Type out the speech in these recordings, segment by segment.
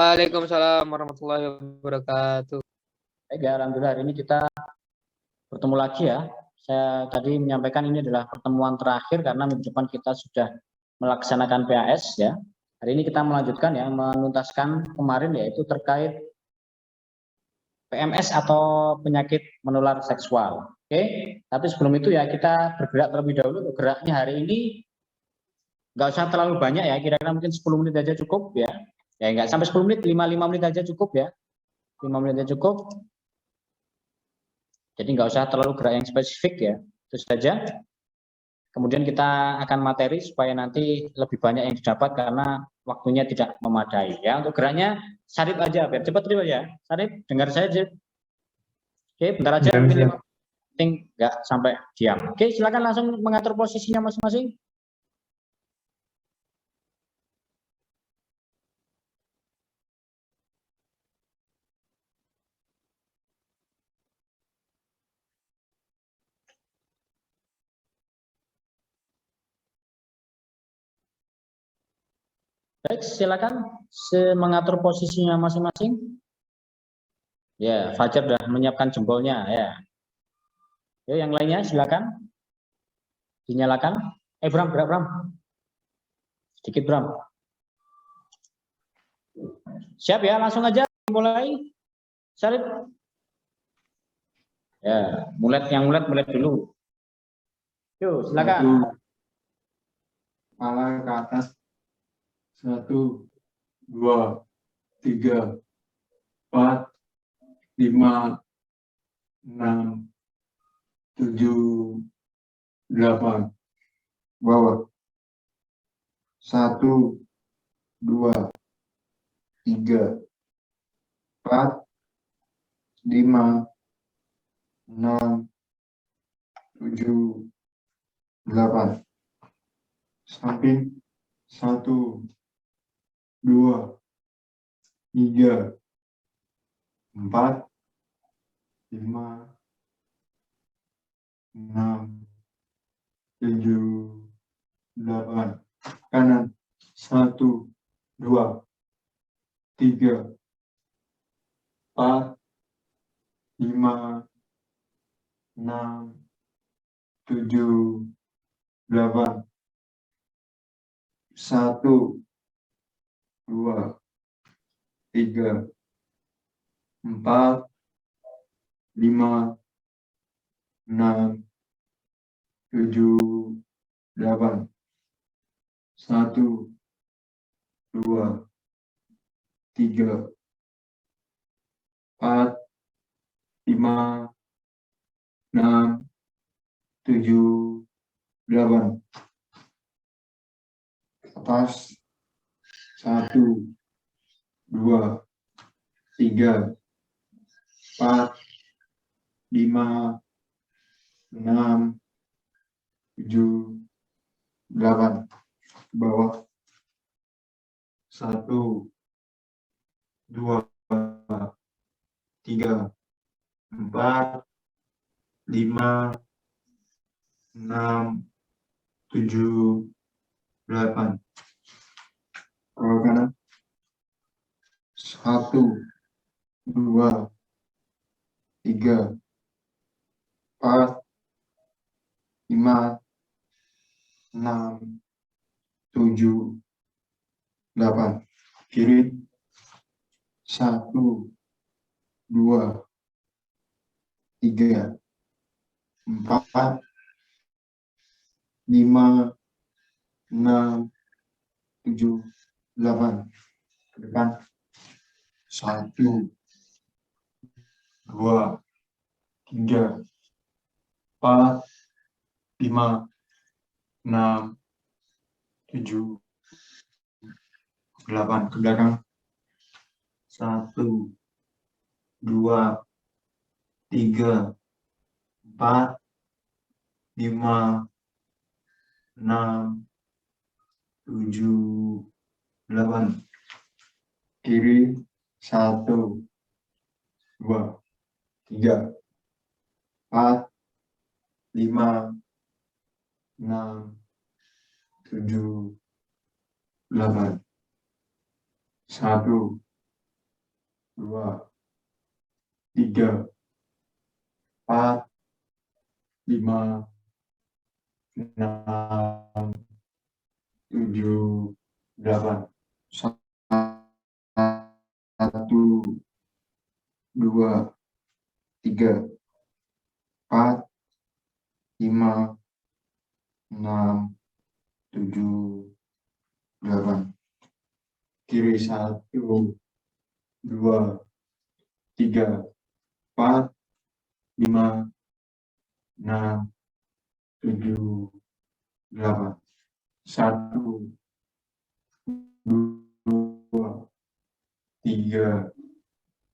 Waalaikumsalam warahmatullahi wabarakatuh. Baik ya, alhamdulillah hari ini kita bertemu lagi ya. Saya tadi menyampaikan ini adalah pertemuan terakhir karena minggu depan kita sudah melaksanakan PAS ya. Hari ini kita melanjutkan ya, menuntaskan kemarin yaitu terkait PMS atau penyakit menular seksual. Oke, tapi sebelum itu ya kita bergerak terlebih dahulu. Geraknya hari ini nggak usah terlalu banyak ya, kira-kira mungkin 10 menit aja cukup ya. Ya nggak sampai 10 menit, 5 menit aja cukup ya. 5 menit aja cukup. Jadi nggak usah terlalu gerak yang spesifik ya, itu saja. Kemudian kita akan materi supaya nanti lebih banyak yang didapat karena waktunya tidak memadai ya. Untuk geraknya Sarip aja biar cepat dulu ya. Sarip dengar saya aja. Oke, bentar aja mungkin 5 menit nggak sampai diam. Oke, silakan langsung mengatur posisinya masing-masing. Baik, silakan mengatur posisinya masing-masing. Ya, Fajar sudah menyiapkan jempolnya ya. Yuk, yang lainnya silakan dinyalakan. Bram, gerak Bram. Sedikit Bram. Siap ya, langsung aja mulai. Sarip. Ya, mulai dulu. Yuk, silakan. Kepala ke atas. 1, 2, 3, 4, 5, 6, 7, 8. Bawah. 1, 2, 3, 4, 5, 6, 7, 8. Samping. 1, 2, 3, 4, 5, 6, 7, 8. Kanan. 1, 2, 3, 4, 5, 6, 7, 8. 1, 2, 3, 4, 5, 6, 7, 8. 1, 2, 3, 4, 5, 6, 7, 8. Atas. 1, 2, 3, 4, 5, 6, 7, 8. Bawah. 1, 2, 3, 4, 5, 6, 7, 8. Bawah kanan. 1, 2, 3, 4, 5, 6, 7, 8. Kiri. 1, 2, 3, 4, 5, 6, 7, 8. Ke depan. 1, 2, 3, 4, 5, 6, 7, 8. Ke belakang. 1, 2, 3, 4, 5, 6, 7, 8. Kiri. 1, 2, 3, 4, 5, 6, 7, 8. 1, 2, 3, 4, 5, 6, 7, 8. 1, 2, 3, 4, 5, 6, 7, 8. Kiri 1, 2, 3, 4, 5, 6, 7, 8. 1, 2, 3,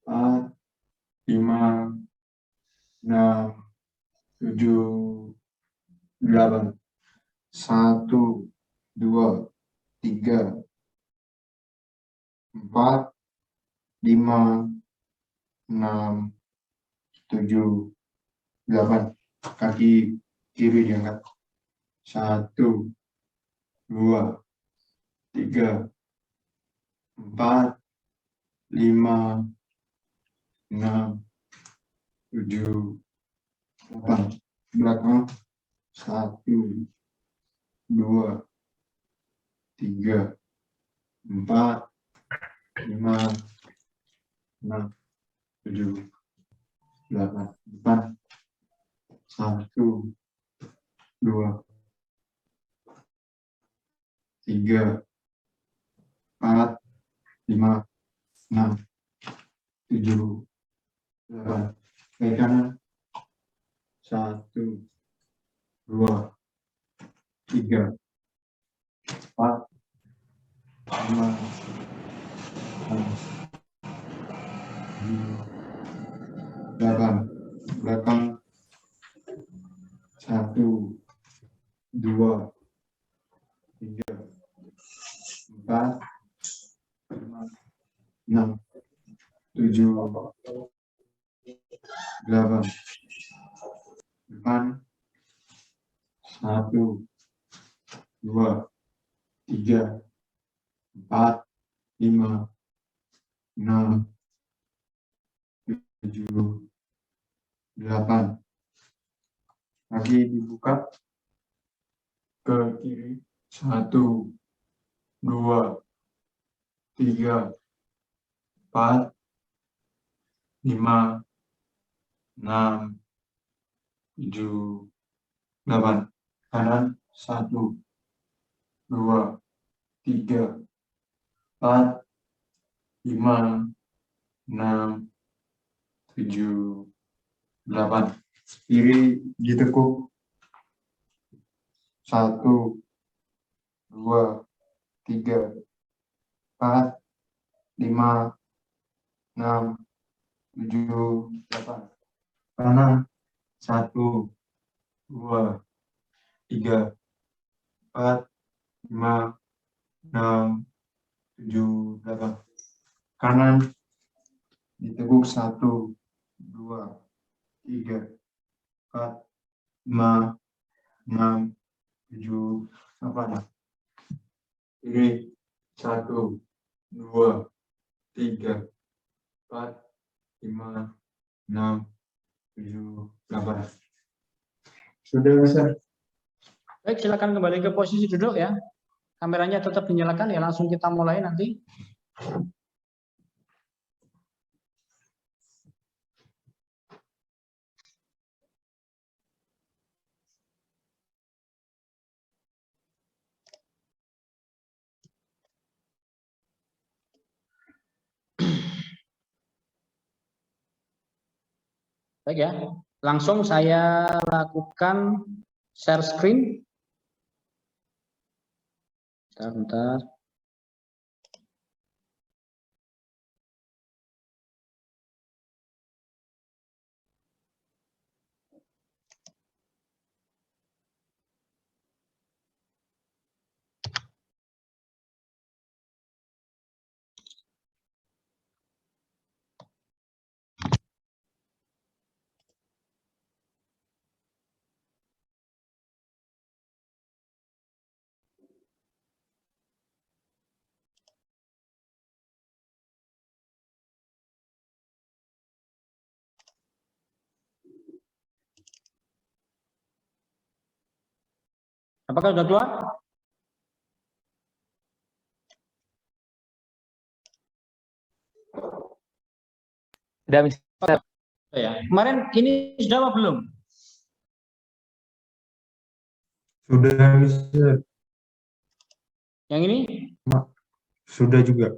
4, 5, 6, 7, 8. 1, 2, 3, 4, 5, 6, 7, 8. Kaki kiri diangkat. 1, 2, 3, 4, 5, 6, 7, 8. Belakang. 1, 2, 3, 4, 5, 6, 7, 8. Depan. 1, 2, 3, 4, 5, 6, 7, 8. Kaki kanan. 1, 2, 3, 4, 5, 6, 7, 8. Belakang. 1, 2, 3, 4, 5, 6, 7, 8. Depan. 1, 2, 3, 4, 5, 6, 7, 8. Kaki dibuka ke kiri. 1, 2, 3, 4, 5, 6, 7, 8. Kanan. 1, 2, 3, 4, 5, 6, 7, 8. Kiri ditekuk. 1, 2, 3, 4, 5, 6, 7, 8. Kanan. 1, 2, 3, 4, 5, 6, 7, 8. Kanan diteguk. 1, 2, 3, 4, 5, 6, 7, 8. Kiri. 1, 2, 3, 4, 5, 6, 7, 8. Sudah bisa. Baik, silakan kembali ke posisi duduk ya. Kameranya tetap dinyalakan ya, langsung kita mulai nanti. Baik ya, langsung saya lakukan share screen. Bentar. Apakah sudah keluar? Sudah, Mister. Ya. Kemarin ini sudah apa belum? Sudah, Mister. Yang ini? Sudah juga.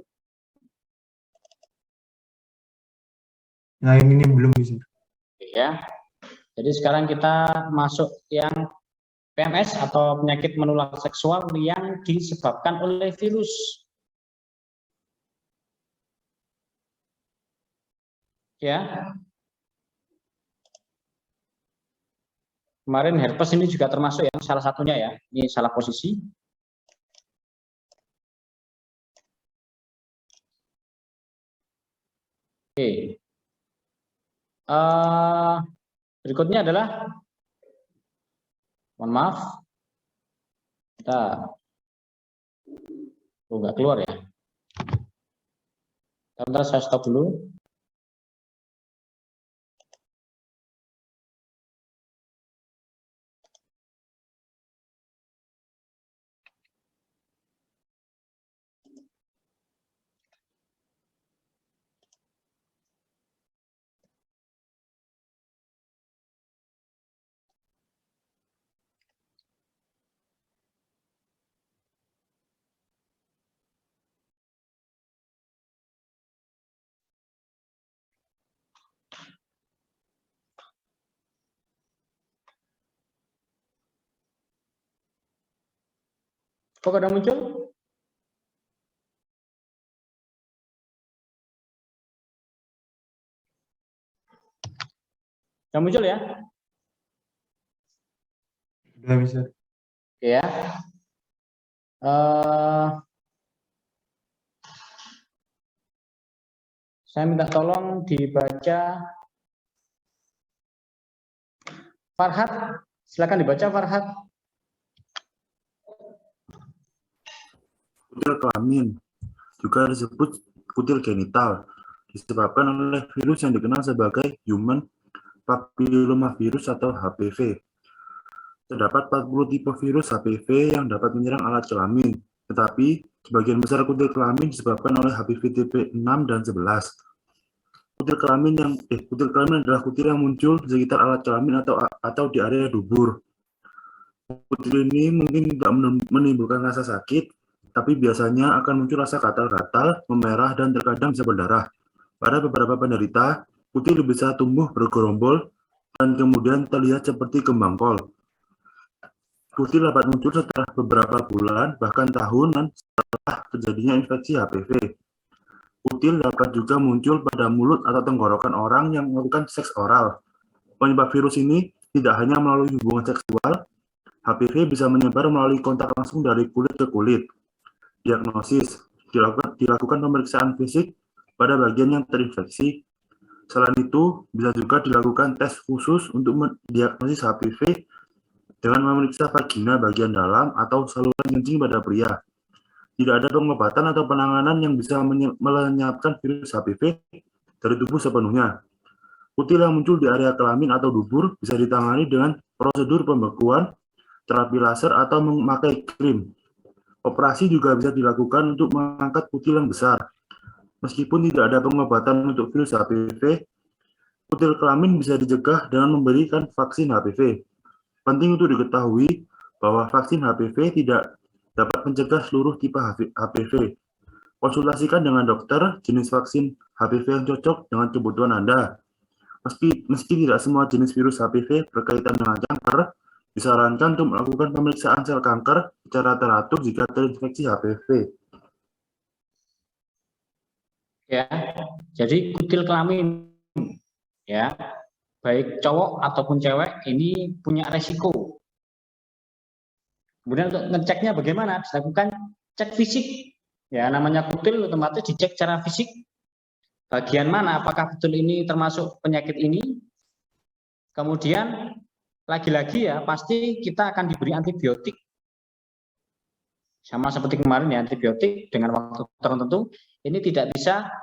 Nah, yang ini belum, Mister. Ya. Jadi sekarang kita masuk yang PMS atau penyakit menular seksual yang disebabkan oleh virus. Ya. Kemarin herpes ini juga termasuk yang salah satunya ya. Ini salah posisi. Oke. Berikutnya adalah, mohon maaf, kita nggak keluar ya. Sebentar, saya stop dulu. Kok ada muncul? Yang muncul ya? Sudah, Mister. Ya. Saya minta tolong dibaca. Farhad, silakan dibaca Farhad. Kutil kelamin juga disebut kutil genital, disebabkan oleh virus yang dikenal sebagai human papillomavirus atau HPV. Terdapat 40 tipe virus HPV yang dapat menyerang alat kelamin, tetapi sebagian besar kutil kelamin disebabkan oleh HPV tipe 6 dan 11. Kutil kelamin adalah kutil yang muncul di sekitar alat kelamin atau di area dubur. Kutil ini mungkin tidak menimbulkan rasa sakit, tapi biasanya akan muncul rasa gatal-gatal, memerah, dan terkadang bisa berdarah. Pada beberapa penderita, kutil bisa tumbuh bergerombol dan kemudian terlihat seperti kembang kol. Kutil dapat muncul setelah beberapa bulan, bahkan tahunan setelah terjadinya infeksi HPV. Kutil dapat juga muncul pada mulut atau tenggorokan orang yang melakukan seks oral. Penyebab virus ini tidak hanya melalui hubungan seksual, HPV bisa menyebar melalui kontak langsung dari kulit ke kulit. Diagnosis, dilakukan pemeriksaan fisik pada bagian yang terinfeksi. Selain itu, bisa juga dilakukan tes khusus untuk mendiagnosis HPV dengan memeriksa vagina bagian dalam atau saluran kencing pada pria. Tidak ada pengobatan atau penanganan yang bisa melenyapkan virus HPV dari tubuh sepenuhnya. Kutil yang muncul di area kelamin atau dubur bisa ditangani dengan prosedur pembekuan, terapi laser, atau memakai krim. Operasi juga bisa dilakukan untuk mengangkat kutil yang besar. Meskipun tidak ada pengobatan untuk virus HPV, kutil kelamin bisa dicegah dengan memberikan vaksin HPV. Penting untuk diketahui bahwa vaksin HPV tidak dapat mencegah seluruh tipe HPV. Konsultasikan dengan dokter jenis vaksin HPV yang cocok dengan kebutuhan Anda. Meski tidak semua jenis virus HPV berkaitan dengan kanker, disarankan untuk melakukan pemeriksaan sel kanker secara teratur jika terinfeksi HPV. Ya, jadi kutil kelamin, ya, baik cowok ataupun cewek ini punya resiko. Kemudian untuk ngeceknya bagaimana? Dilakukan cek fisik. Ya, namanya kutil otomatis dicek secara fisik. Bagian mana? Apakah betul ini termasuk penyakit ini? Kemudian lagi-lagi ya pasti kita akan diberi antibiotik. Sama seperti kemarin ya, antibiotik dengan waktu tertentu ini tidak bisa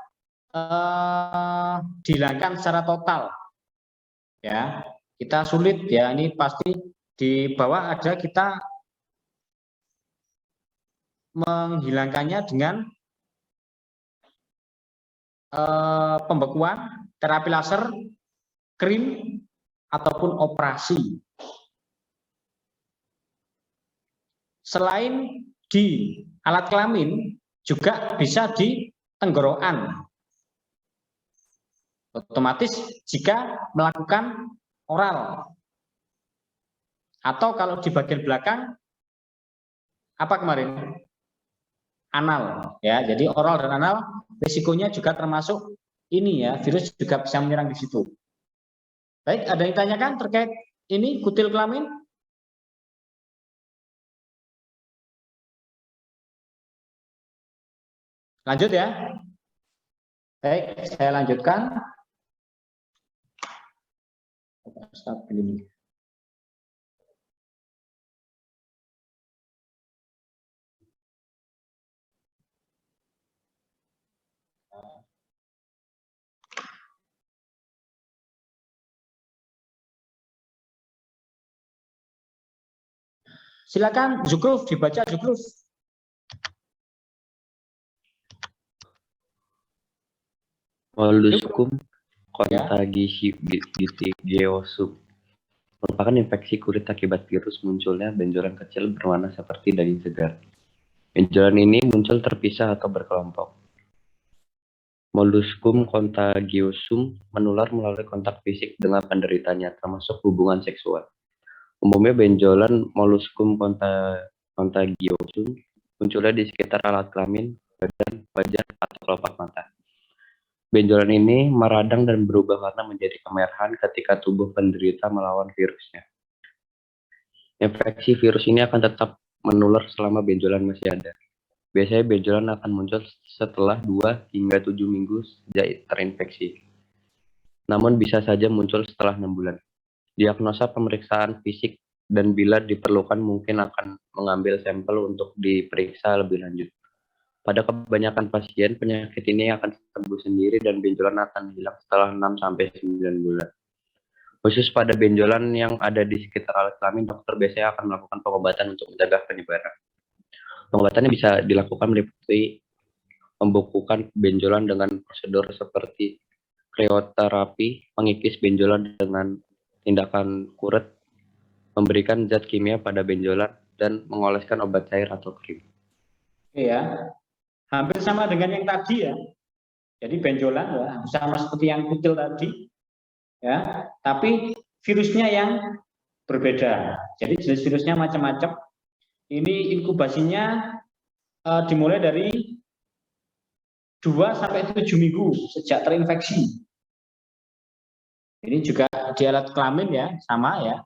dihilangkan secara total. Ya, kita sulit ya, ini pasti di bawah ada kita menghilangkannya dengan pembekuan, terapi laser, krim, ataupun operasi. Selain di alat kelamin, juga bisa di tenggorokan. Otomatis jika melakukan oral. Atau kalau di bagian belakang, apa kemarin? Anal. Ya, jadi oral dan anal, risikonya juga termasuk ini ya, virus juga bisa menyerang di situ. Baik, ada yang tanyakan terkait ini kutil kelamin? Lanjut ya. Baik, saya lanjutkan. Stop ini. Silakan Zukruf, dibaca Zukruf. Molluscum contagiosum merupakan infeksi kulit akibat virus munculnya benjolan kecil berwarna seperti daging segar. Benjolan ini muncul terpisah atau berkelompok. Molluscum contagiosum menular melalui kontak fisik dengan penderitanya, termasuk hubungan seksual. Umumnya benjolan Molluscum contagiosum munculnya di sekitar alat kelamin, badan, wajah, atau kelopak mata. Benjolan ini meradang dan berubah warna menjadi kemerahan ketika tubuh penderita melawan virusnya. Infeksi virus ini akan tetap menular selama benjolan masih ada. Biasanya benjolan akan muncul setelah 2 hingga 7 minggu sejak terinfeksi. Namun bisa saja muncul setelah 6 bulan. Diagnosa pemeriksaan fisik dan bila diperlukan mungkin akan mengambil sampel untuk diperiksa lebih lanjut. Pada kebanyakan pasien, penyakit ini akan sembuh sendiri dan benjolan akan hilang setelah 6-9 bulan. Khusus pada benjolan yang ada di sekitar alat kelamin, dokter biasanya akan melakukan pengobatan untuk mencegah penyebaran. Pengobatannya bisa dilakukan meliputi membekukan benjolan dengan prosedur seperti krioterapi, mengikis benjolan dengan tindakan kuret, memberikan zat kimia pada benjolan, dan mengoleskan obat cair atau krim. Iya, hampir sama dengan yang tadi ya. Jadi benjolan ya, sama seperti yang kutil tadi, ya. Tapi virusnya yang berbeda. Jadi jenis virusnya macam-macam. Ini inkubasinya dimulai dari 2-7 minggu sejak terinfeksi. Ini juga di alat kelamin ya, sama ya.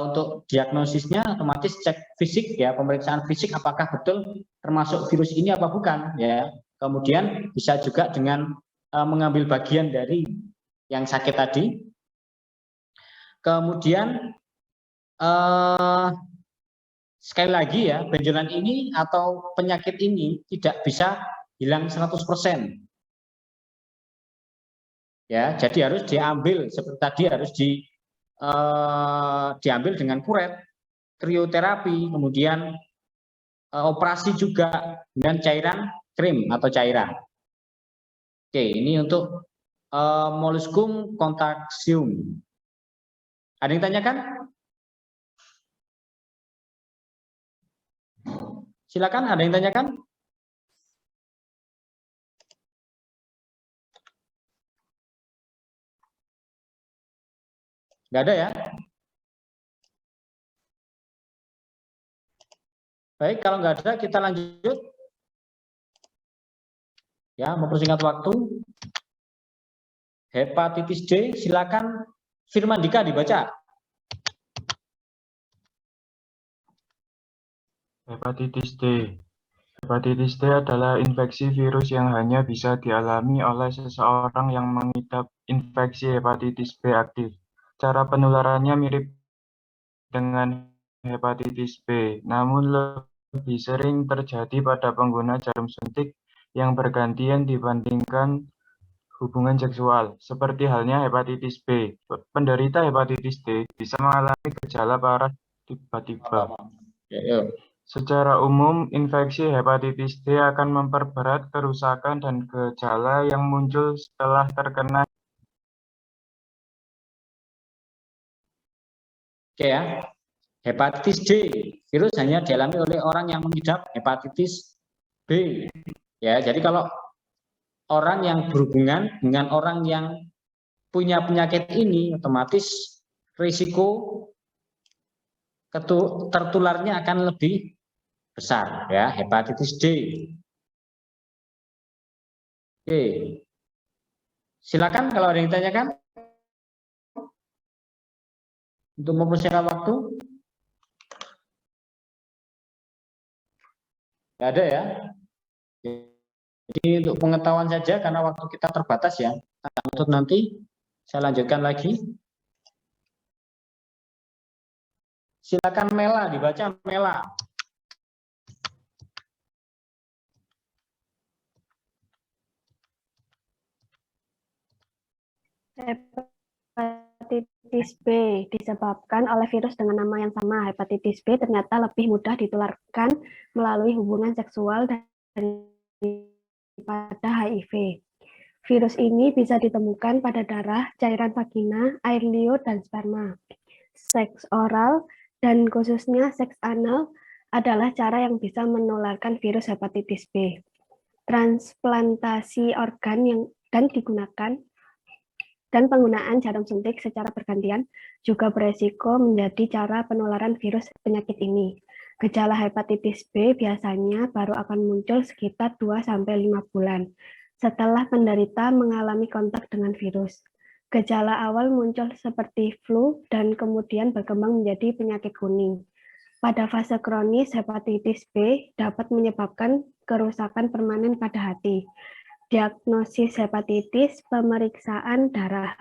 Untuk diagnosisnya otomatis cek fisik ya, pemeriksaan fisik apakah betul termasuk virus ini apa bukan ya. Kemudian bisa juga dengan mengambil bagian dari yang sakit tadi. Kemudian sekali lagi ya, benjolan ini atau penyakit ini tidak bisa hilang 100%. Ya, jadi harus diambil seperti tadi harus diambil dengan kuret, krioterapi, kemudian operasi juga dengan cairan krim atau cairan. Oke, ini untuk Molluscum contagiosum. Ada yang tanyakan? Silakan, ada yang tanyakan? Nggak ada ya? Baik, kalau nggak ada kita lanjut. Ya, mempersingkat waktu. Hepatitis D, silakan Firman Dika dibaca. Hepatitis D. Hepatitis D adalah infeksi virus yang hanya bisa dialami oleh seseorang yang mengidap infeksi hepatitis B aktif. Cara penularannya mirip dengan hepatitis B, namun lebih sering terjadi pada pengguna jarum suntik yang bergantian dibandingkan hubungan seksual, seperti halnya hepatitis B. Penderita hepatitis D bisa mengalami gejala parah tiba-tiba. Secara umum, infeksi hepatitis D akan memperberat kerusakan dan gejala yang muncul setelah terkena. Oke ya, hepatitis D, virus hanya dialami oleh orang yang mengidap hepatitis B. Ya, jadi kalau orang yang berhubungan dengan orang yang punya penyakit ini, otomatis risiko tertularnya akan lebih besar, ya, hepatitis D. Oke, silakan kalau ada yang ditanyakan untuk mempersingkat waktu. Nggak ada ya. Jadi untuk pengetahuan saja karena waktu kita terbatas ya. Untuk nanti saya lanjutkan lagi. Silakan Mela, dibaca Mela. Hepatitis B disebabkan oleh virus dengan nama yang sama. Hepatitis B ternyata lebih mudah ditularkan melalui hubungan seksual daripada HIV. Virus ini bisa ditemukan pada darah, cairan vagina, air liur, dan sperma. Seks oral dan khususnya seks anal adalah cara yang bisa menularkan virus hepatitis B. Transplantasi organ yang digunakan dan penggunaan jarum suntik secara bergantian juga beresiko menjadi cara penularan virus penyakit ini. Gejala hepatitis B biasanya baru akan muncul sekitar 2-5 bulan setelah penderita mengalami kontak dengan virus. Gejala awal muncul seperti flu dan kemudian berkembang menjadi penyakit kuning. Pada fase kronis, hepatitis B dapat menyebabkan kerusakan permanen pada hati. Diagnosis hepatitis, pemeriksaan darah.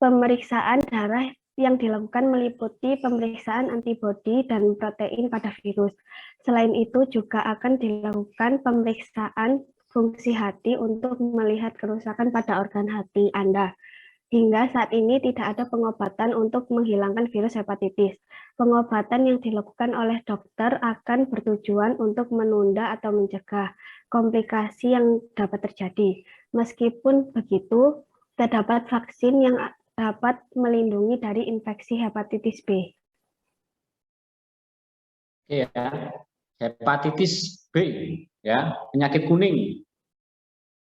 Pemeriksaan darah yang dilakukan meliputi pemeriksaan antibodi dan protein pada virus. Selain itu juga akan dilakukan pemeriksaan fungsi hati untuk melihat kerusakan pada organ hati Anda. Hingga saat ini tidak ada pengobatan untuk menghilangkan virus hepatitis. Pengobatan yang dilakukan oleh dokter akan bertujuan untuk menunda atau mencegah komplikasi yang dapat terjadi. Meskipun begitu, terdapat vaksin yang dapat melindungi dari infeksi hepatitis B. Ya, hepatitis B, ya, penyakit kuning.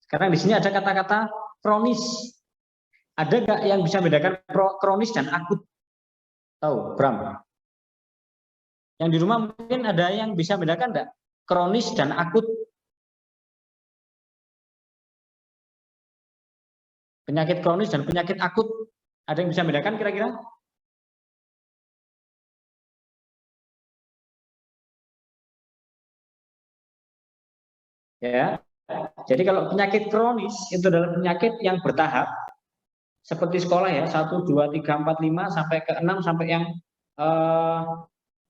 Sekarang di sini ada kata-kata kronis. Ada nggak yang bisa membedakan kronis dan akut? Tahu, Bram? Yang di rumah mungkin ada yang bisa membedakan nggak? Kronis dan akut. Penyakit kronis dan penyakit akut. Ada yang bisa membedakan kira-kira? Ya. Jadi kalau penyakit kronis itu adalah penyakit yang bertahap. Seperti sekolah ya, 1, 2, 3, 4, 5, sampai ke 6, sampai yang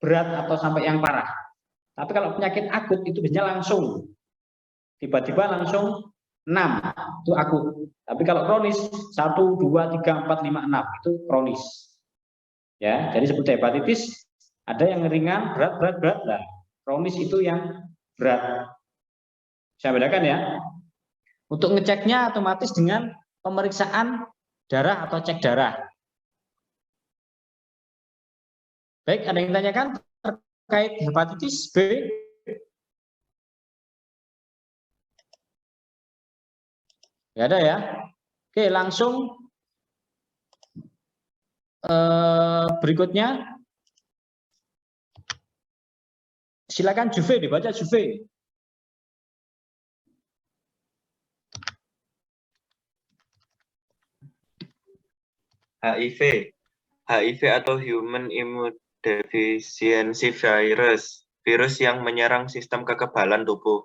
berat atau sampai yang parah. Tapi kalau penyakit akut itu biasanya langsung. Tiba-tiba langsung 6, itu akut. Tapi kalau kronis, 1, 2, 3, 4, 5, 6, itu kronis. Ya, jadi seperti hepatitis, ada yang ringan, berat. Nah, kronis itu yang berat. Saya bedakan ya. Untuk ngeceknya otomatis dengan pemeriksaan darah atau cek darah. Baik, ada yang ditanyakan terkait hepatitis B? Ya ada ya. Oke, langsung berikutnya. Silakan Juve, dibaca Juve. HIV atau Human Immunodeficiency Virus, virus yang menyerang sistem kekebalan tubuh.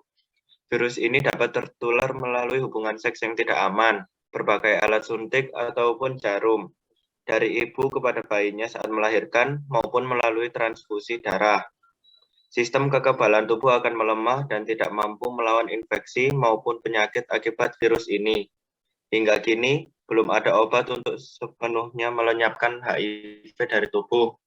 Virus ini dapat tertular melalui hubungan seks yang tidak aman, berbagai alat suntik ataupun jarum, dari ibu kepada bayinya saat melahirkan maupun melalui transfusi darah. Sistem kekebalan tubuh akan melemah dan tidak mampu melawan infeksi maupun penyakit akibat virus ini. Hingga kini, belum ada obat untuk sepenuhnya melenyapkan HIV dari tubuh.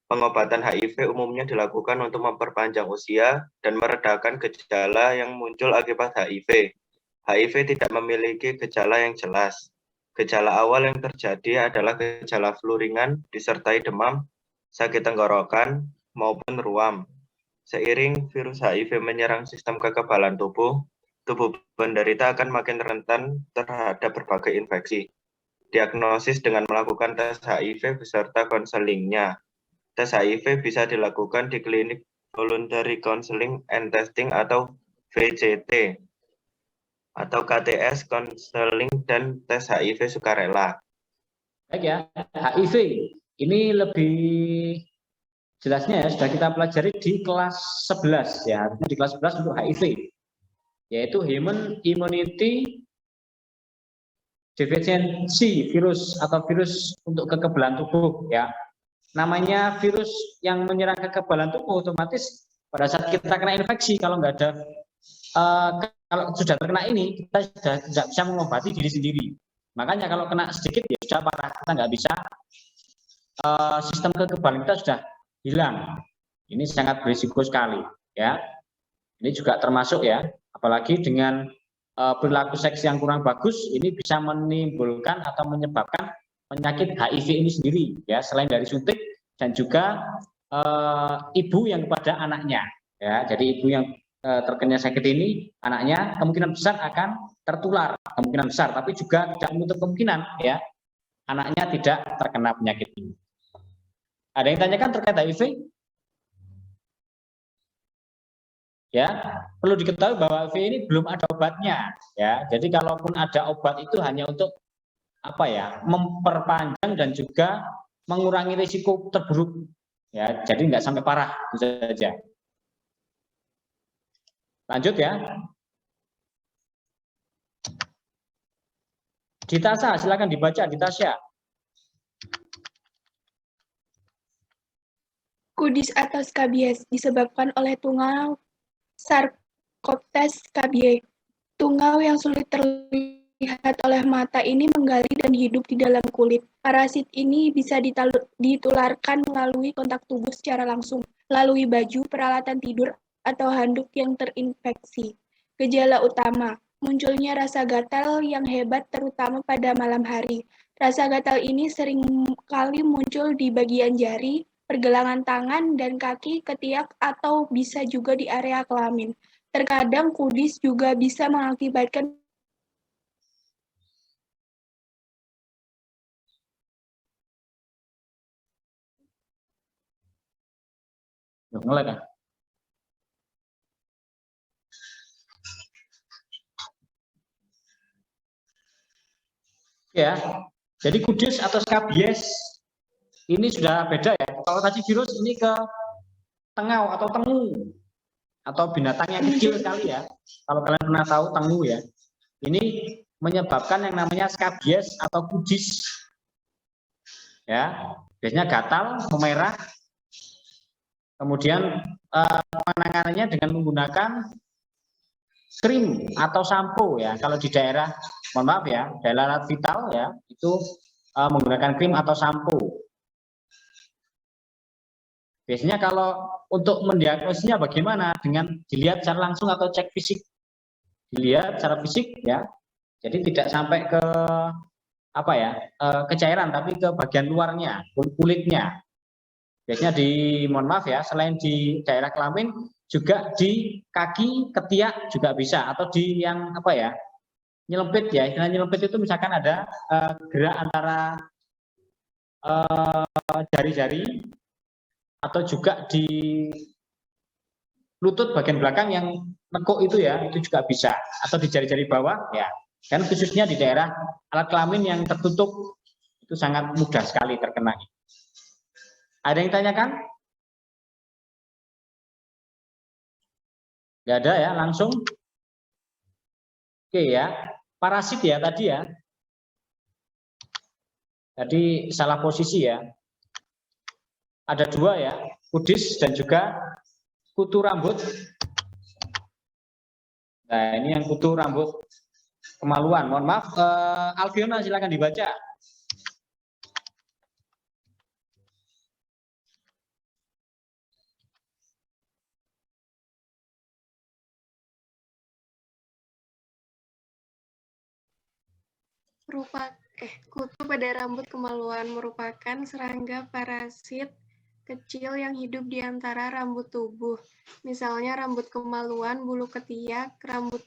Pengobatan HIV umumnya dilakukan untuk memperpanjang usia dan meredakan gejala yang muncul akibat HIV. HIV tidak memiliki gejala yang jelas. Gejala awal yang terjadi adalah gejala flu ringan disertai demam, sakit tenggorokan, maupun ruam. Seiring virus HIV menyerang sistem kekebalan tubuh penderita akan makin rentan terhadap berbagai infeksi. Diagnosis dengan melakukan tes HIV beserta konselingnya. Tes HIV bisa dilakukan di klinik Voluntary Counseling and Testing atau VCT, atau KTS Counseling dan tes HIV sukarela. Baik ya, HIV ini lebih jelasnya ya sudah kita pelajari di kelas 11 ya, di kelas 11 untuk HIV, yaitu Human Immunity Deficiency virus atau virus untuk kekebalan tubuh ya. Namanya virus yang menyerang kekebalan tubuh, otomatis pada saat kita kena infeksi, kalau nggak ada kalau sudah terkena ini, kita sudah tidak bisa mengobati diri sendiri. Makanya kalau kena sedikit ya sudah parah, kita nggak bisa, sistem kekebalan kita sudah hilang. Ini sangat berisiko sekali ya. Ini juga termasuk ya, apalagi dengan perilaku seks yang kurang bagus, ini bisa menimbulkan atau menyebabkan penyakit HIV ini sendiri ya, selain dari suntik dan juga ibu yang kepada anaknya ya. Jadi ibu yang terkena sakit ini, anaknya kemungkinan besar akan tertular, kemungkinan besar, tapi juga tidak menutup kemungkinan ya anaknya tidak terkena penyakit ini. Ada yang tanyakan terkait HIV? Ya, perlu diketahui bahwa HIV ini belum ada obatnya ya. Jadi kalaupun ada obat itu hanya untuk apa ya, memperpanjang dan juga mengurangi risiko terburuk ya, jadi nggak sampai parah, itu saja. Lanjut ya. Ditasa, silakan dibaca Ditasya. Kudis atau skabies disebabkan oleh tungau Sarcoptes scabiei. Tungau yang sulit terlihat oleh mata ini menggali dan hidup di dalam kulit. Parasit ini bisa ditularkan melalui kontak tubuh secara langsung, melalui baju, peralatan tidur, atau handuk yang terinfeksi. Gejala utama, munculnya rasa gatal yang hebat terutama pada malam hari. Rasa gatal ini sering kali muncul di bagian jari, pergelangan tangan dan kaki, ketiak, atau bisa juga di area kelamin. Terkadang kudis juga bisa mengakibatkan Ngelek kan? Ya, jadi kudis atau skabies ini sudah beda ya. Kalau tadi virus ini ke tengau atau tengu atau binatang yang kecil sekali ya. Kalau kalian pernah tahu tengu ya, ini menyebabkan yang namanya skabies atau kudis. Ya, biasanya gatal, memerah. Kemudian penanganannya dengan menggunakan krim atau sampo ya. Kalau di daerah, mohon maaf ya, daerah vital ya, itu menggunakan krim atau sampo. Biasanya kalau untuk mendiagnosisnya bagaimana? Dengan dilihat secara langsung atau cek fisik. Dilihat secara fisik ya. Jadi tidak sampai ke apa ya, ke cairan, tapi ke bagian luarnya, kulitnya. Biasanya mohon maaf ya, selain di daerah kelamin, juga di kaki, ketiak juga bisa, atau di yang apa ya, nyelempit ya. Istilah nyelempit itu misalkan ada gerak antara jari-jari, atau juga di lutut bagian belakang yang nekuk itu ya, itu juga bisa, atau di jari-jari bawah ya. Dan khususnya di daerah alat kelamin yang tertutup itu sangat mudah sekali terkena. Ada yang tanyakan? Nggak ada ya, langsung. Oke ya, parasit ya tadi ya. Tadi salah posisi ya. Ada dua ya, kudis dan juga kutu rambut. Nah ini yang kutu rambut kemaluan. Mohon maaf, Alfiona silakan dibaca. Kutu pada rambut kemaluan merupakan serangga parasit kecil yang hidup di antara rambut tubuh. Misalnya rambut kemaluan, bulu ketiak, rambut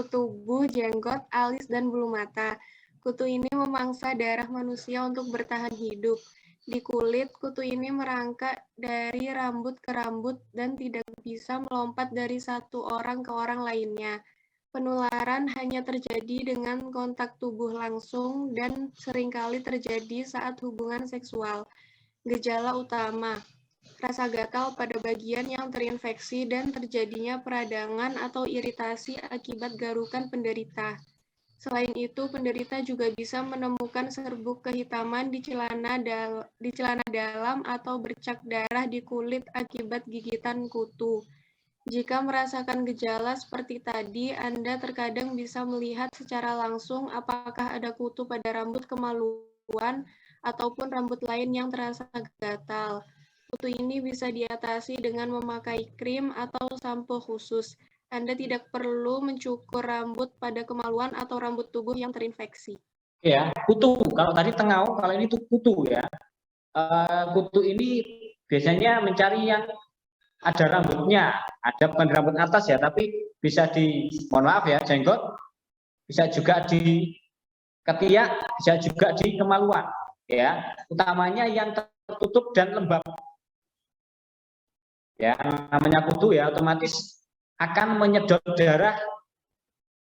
tubuh, jenggot, alis, dan bulu mata. Kutu ini memangsa darah manusia untuk bertahan hidup. Di kulit, kutu ini merangkak dari rambut ke rambut dan tidak bisa melompat dari satu orang ke orang lainnya. Penularan hanya terjadi dengan kontak tubuh langsung dan seringkali terjadi saat hubungan seksual. Gejala utama: rasa gatal pada bagian yang terinfeksi dan terjadinya peradangan atau iritasi akibat garukan penderita. Selain itu, penderita juga bisa menemukan serbuk kehitaman di celana dalam atau bercak darah di kulit akibat gigitan kutu. Jika merasakan gejala seperti tadi, Anda terkadang bisa melihat secara langsung apakah ada kutu pada rambut kemaluan ataupun rambut lain yang terasa gatal. Kutu ini bisa diatasi dengan memakai krim atau sampo khusus. Anda tidak perlu mencukur rambut pada kemaluan atau rambut tubuh yang terinfeksi. Ya, kutu. Kalau tadi tengau, kalau ini tuh kutu ya. Kutu ini biasanya mencari yang ada rambutnya, ada bukan di rambut atas ya, tapi bisa di, mohon maaf ya, jenggot, bisa juga di ketiak, bisa juga di kemaluan. Ya, utamanya yang tertutup dan lembab. Ya, namanya kutu ya, otomatis akan menyedot darah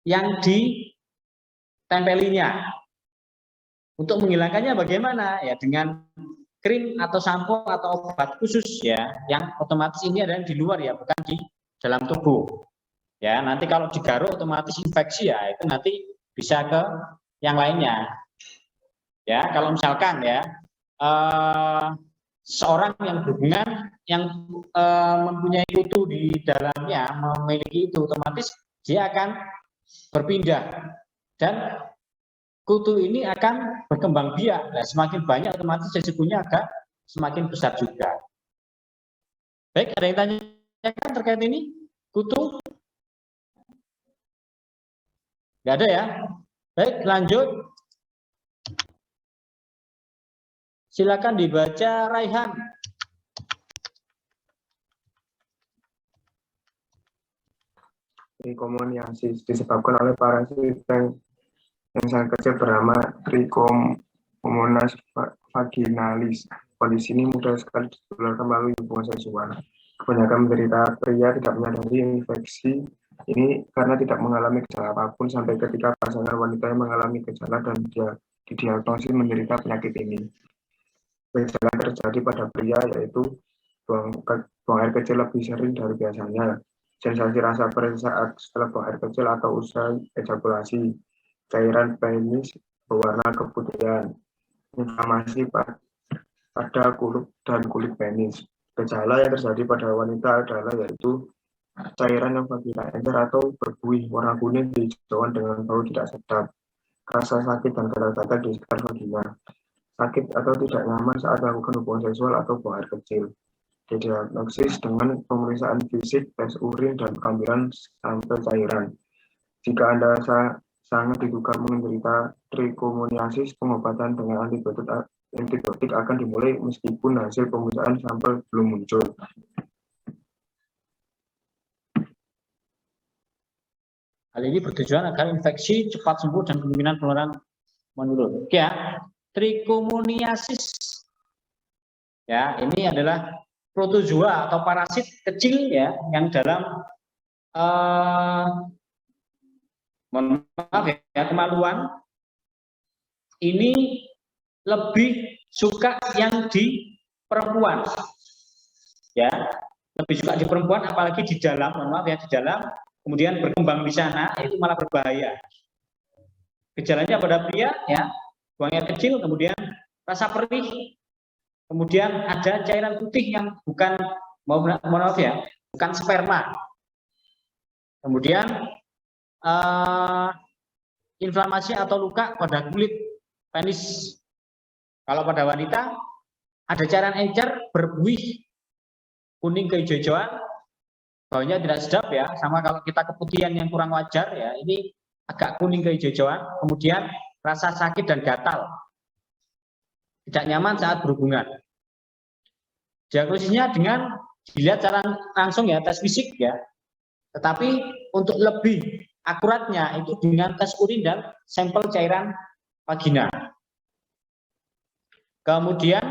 yang ditempelinya. Untuk menghilangkannya bagaimana? Ya, dengan krim atau sampo atau obat khusus ya, yang otomatis ini adalah di luar ya, bukan di dalam tubuh. Ya, nanti kalau digaruk otomatis infeksi ya, itu nanti bisa ke yang lainnya. Ya, kalau misalkan ya seorang yang berhubungan yang mempunyai kutu di dalamnya, memiliki itu, otomatis dia akan berpindah dan kutu ini akan berkembang biak. Nah, semakin banyak otomatis resikonya agak semakin besar juga. Baik, ada yang tanyakan terkait ini? Kutu? Nggak ada ya? Baik, lanjut. Silakan dibaca, Raihan. Trichomoniasis disebabkan oleh parasit yang sangat kecil bernama Trichomonas vaginalis. Kondisi ini mudah sekali ditularkan melalui hubungan seksual. Kebanyakan penderita pria tidak menyadari infeksi ini karena tidak mengalami gejala apapun sampai ketika pasangan wanita yang mengalami gejala dan dia didiagnosis menderita penyakit ini. Gejala terjadi pada pria yaitu buang air kecil lebih sering dari biasanya, sensasi rasa perih saat setelah buang air kecil atau usai ejakulasi, cairan penis berwarna keputihan, inflamasi pada kulit penis. Gejala yang terjadi pada wanita adalah yaitu cairan yang vagina encer atau berbuih warna kuning hijauan dengan bau tidak sedap, rasa sakit dan gatal-gatal di sekitar vagina, sakit atau tidak nyaman saat melakukan hubungan seksual atau buang air kecil. Didiagnosis dengan pemeriksaan fisik, tes urin, dan pengambilan sampel cairan. Jika Anda sangat diduga menderita trichomoniasis, pengobatan dengan antibiotik akan dimulai meskipun hasil pemeriksaan sampel belum muncul. Hal ini bertujuan agar infeksi cepat sembuh dan kemungkinan penularan menurun. Ya, trichomoniasis. Ya, ini adalah protozoa atau parasit kecil ya yang dalam kemaluan ini lebih suka yang di perempuan. Ya, lebih suka di perempuan apalagi di dalam, di dalam, kemudian berkembang di sana, itu malah berbahaya. Gejalanya pada pria ya, buang air kecil, kemudian rasa perih, kemudian ada cairan putih yang bukan bukan sperma. Kemudian inflamasi atau luka pada kulit penis. Kalau pada wanita ada cairan encer berbuih kuning kehijauan, baunya tidak sedap ya, sama kalau kita keputihan yang kurang wajar ya, ini agak kuning kehijauan, kemudian rasa sakit dan gatal, tidak nyaman saat berhubungan. Diagnosisnya dengan dilihat secara langsung ya, tes fisik ya. Tetapi untuk lebih akuratnya itu dengan tes urin dan sampel cairan vagina. Kemudian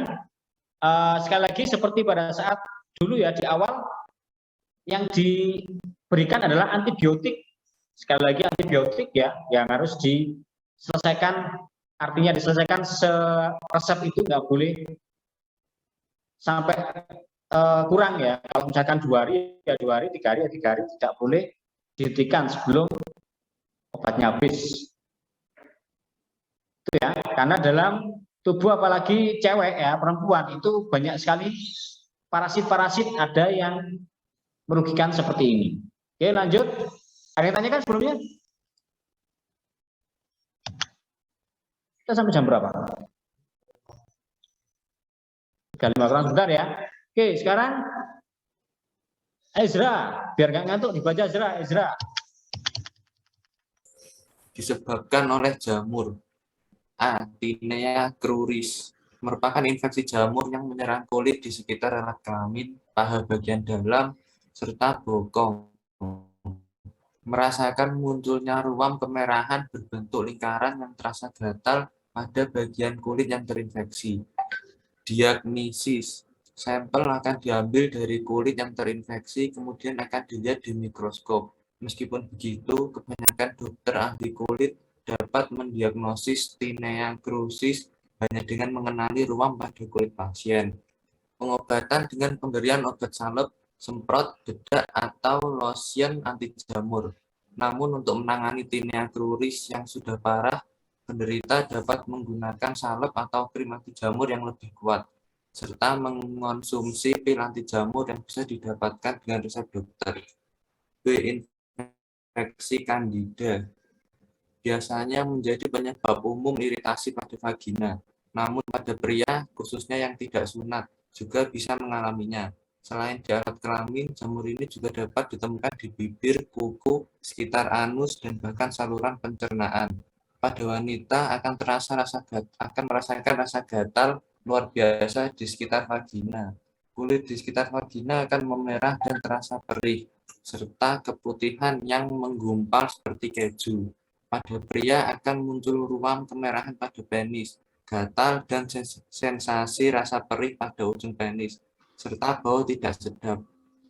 sekali lagi seperti pada saat dulu ya di awal yang diberikan adalah antibiotik. Sekali lagi antibiotik ya yang harus diselesaikan, artinya diselesaikan resep itu nggak boleh sampai kurang ya. Kalau misalkan 2 hari ya 2 hari, 3 hari ya 3 hari, tidak boleh dihentikan sebelum obatnya habis. Itu ya, karena dalam tubuh apalagi cewek ya, perempuan itu banyak sekali parasit-parasit ada yang merugikan seperti ini. Oke, lanjut. Ada yang tanyakan sebelumnya? Kita sampai jam berapa? 35 kurang sebentar ya. Oke, sekarang Ezra, biar nggak ngantuk dibaca Ezra. Disebabkan oleh jamur. A. Tinea cruris merupakan infeksi jamur yang menyerang kulit di sekitar alat kelamin, paha bagian dalam, serta bokong. Merasakan munculnya ruam kemerahan berbentuk lingkaran yang terasa gatal pada bagian kulit yang terinfeksi. Diagnosis. Sampel akan diambil dari kulit yang terinfeksi, kemudian akan dilihat di mikroskop. Meskipun begitu, kebanyakan dokter ahli kulit dapat mendiagnosis tinea cruris hanya dengan mengenali ruam pada kulit pasien. Pengobatan dengan pemberian obat salep, semprot, bedak, atau lotion anti jamur. Namun untuk menangani tinea cruris yang sudah parah, penderita dapat menggunakan salep atau krim anti jamur yang lebih kuat, serta mengonsumsi pil anti jamur yang bisa didapatkan dengan resep dokter. B. Infeksi Candida biasanya menjadi penyebab umum iritasi pada vagina. Namun pada pria, khususnya yang tidak sunat, juga bisa mengalaminya. Selain di alat kelamin, jamur ini juga dapat ditemukan di bibir, kuku, sekitar anus, dan bahkan saluran pencernaan. Pada wanita akan merasakan rasa gatal luar biasa di sekitar vagina. Kulit di sekitar vagina akan memerah dan terasa perih, serta keputihan yang menggumpal seperti keju. Pada pria akan muncul ruam kemerahan pada penis, gatal, dan sensasi rasa perih pada ujung penis, serta bau tidak sedap.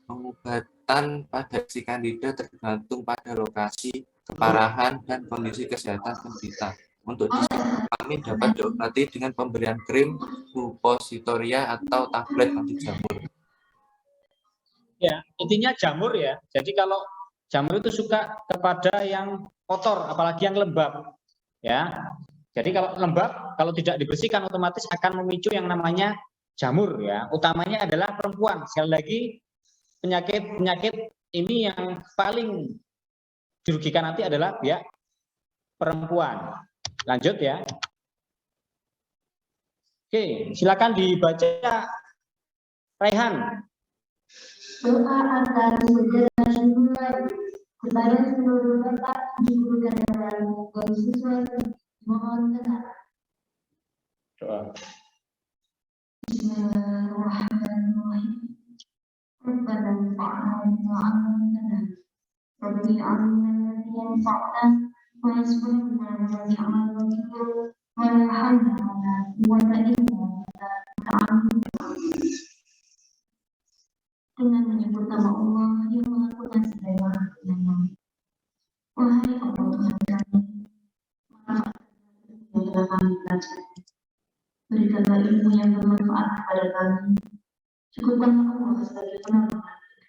Pengobatan pada infeksi Candida tergantung pada lokasi, keparahan, dan kondisi kesehatan penderita. Untuk kelamin dapat diobati dengan pemberian krim, suppositoria, atau tablet anti jamur. Ya, intinya jamur ya. Jadi kalau jamur itu suka kepada yang kotor, apalagi yang lembab. Ya, jadi kalau lembab, kalau tidak dibersihkan otomatis akan memicu yang namanya jamur ya. Utamanya adalah perempuan. Sekali lagi penyakit ini yang paling dirugikan nanti adalah pihak perempuan. Lanjut ya. Oke, silakan dibaca Raihan. Doa agar segera dimulai kepada seluruh bapak, ibu, dan yang siswa mohon tenang. Doa. Bismillahirrahmanirrahim. Rabbana fa'alna wa'alna Rabbi alimna alladhi yanfa'na wa yasbirna wa ya'mal wakil wa la hawla wa la quwwata illa billah. Dengan menyebut nama Allah yang Maha Pengasih dan Maha Penyayang. Wahai Allah Tuhan kami, maafkan yang telah kami pelajari. Berikanlah ilmu yang bermanfaat kepada kami. Cukupkanlah Allah sebagai penolongan kami.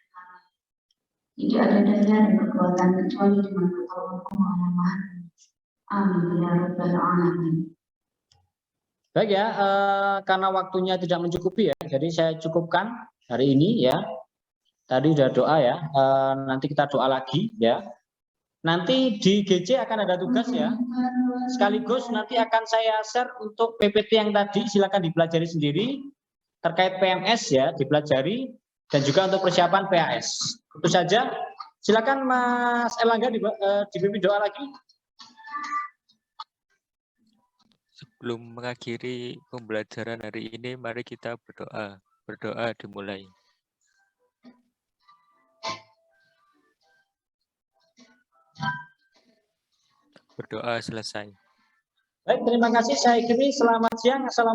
Tidak ada daya dan kekuatan kecuali dengan pertolongan Allah yang Maha. Amin ya rabbal alamin. Baik ya, karena waktunya tidak mencukupi ya, jadi saya cukupkan hari ini ya. Tadi sudah doa ya, nanti kita doa lagi ya. Nanti di GC akan ada tugas ya. Sekaligus nanti akan saya share untuk PPT yang tadi, silakan dipelajari sendiri. Terkait PMS ya, dipelajari. Dan juga untuk persiapan PAS. Itu saja. Silakan Mas Erlangga dipimpin doa lagi. Sebelum mengakhiri pembelajaran hari ini, mari kita berdoa. Berdoa dimulai. Berdoa selesai. Baik, terima kasih. Saya akhiri. Selamat siang. Assalamualaikum.